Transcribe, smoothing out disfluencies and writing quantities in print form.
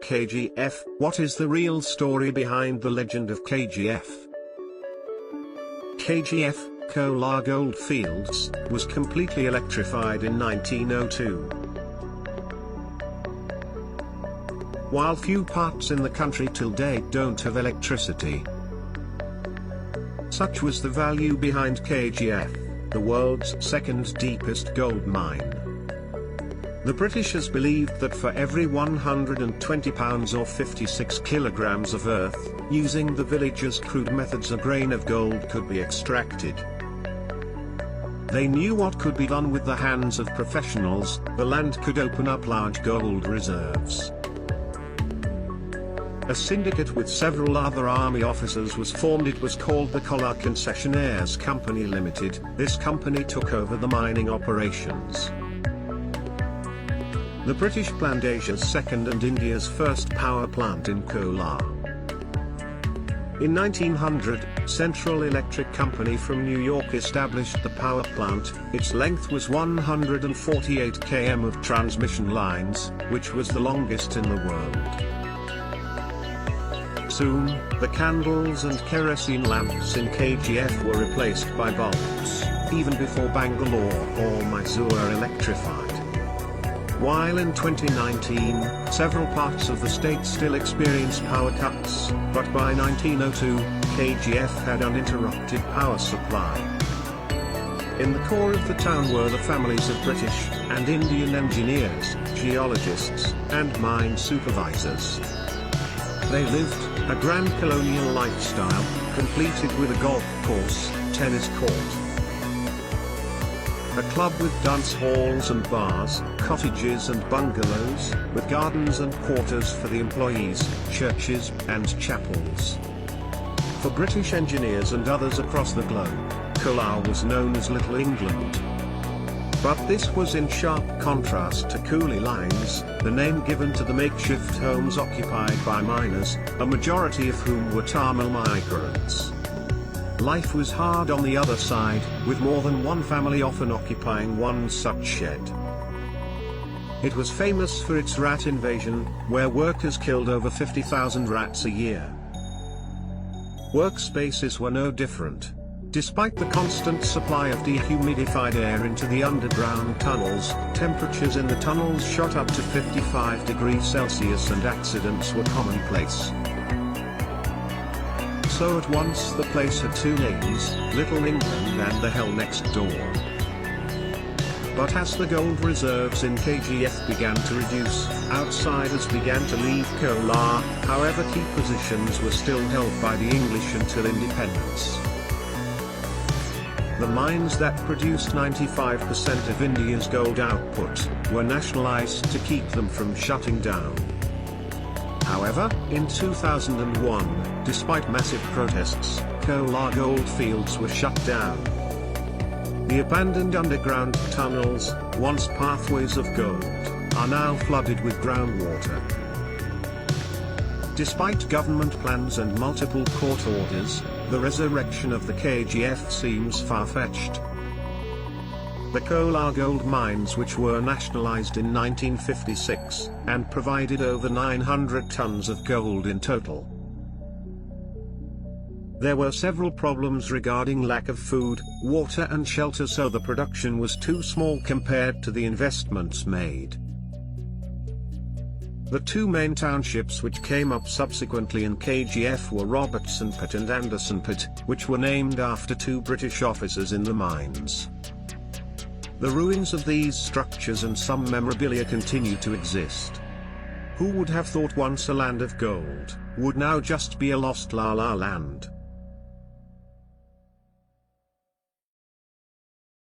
KGF. What is the real story behind the legend of KGF? KGF, Kolar Gold Fields, was completely electrified in 1902. While few parts in the country till date don't have electricity. Such was the value behind KGF, the world's second deepest gold mine. The Britishers believed that for every 120 pounds or 56 kilograms of earth, using the villagers' crude methods, a grain of gold could be extracted. They knew what could be done with the hands of professionals. The land could open up large gold reserves. A syndicate with several other army officers was formed. It was called the Kolar Concessionaires Company Limited. This company took over the mining operations. The British planned Asia's second and India's first power plant in Kolar. In 1900, Central Electric Company from New York established the power plant. Its length was 148 km of transmission lines, which was the longest in the world. Soon, the candles and kerosene lamps in KGF were replaced by bulbs, even before Bangalore or Mysore electrified. While in 2019, several parts of the state still experience power cuts, but by 1902, KGF had uninterrupted power supply. In the core of the town were the families of British and Indian engineers, geologists, and mine supervisors. They lived a grand colonial lifestyle, completed with a golf course, tennis court, a club with dance halls and bars, cottages and bungalows, with gardens and quarters for the employees, churches and chapels. For British engineers and others across the globe, Kolar was known as Little England. But this was in sharp contrast to coolie lines, the name given to the makeshift homes occupied by miners, a majority of whom were Tamil migrants. Life was hard on the other side, with more than one family often occupying one such shed. It was famous for its rat invasion, where workers killed over 50,000 rats a year. Workspaces were no different. Despite the constant supply of dehumidified air into the underground tunnels, temperatures in the tunnels shot up to 55 degrees Celsius and accidents were commonplace. So at once the place had two names, Little England and the hell next door. But as the gold reserves in KGF began to reduce, outsiders began to leave Kolar. However, key positions were still held by the English until independence. The mines that produced 95% of India's gold output were nationalized to keep them from shutting down. However, in 2001, despite massive protests, Kolar gold fields were shut down. The abandoned underground tunnels, once pathways of gold, are now flooded with groundwater. Despite government plans and multiple court orders, the resurrection of the KGF seems far-fetched. The Kolar gold mines, which were nationalized in 1956, and provided over 900 tons of gold in total. There were several problems regarding lack of food, water and shelter, so the production was too small compared to the investments made. The two main townships which came up subsequently in KGF were Robertson Pit and Anderson Pit, which were named after two British officers in the mines. The ruins of these structures and some memorabilia continue to exist. Who would have thought once a land of gold would now just be a lost la la land?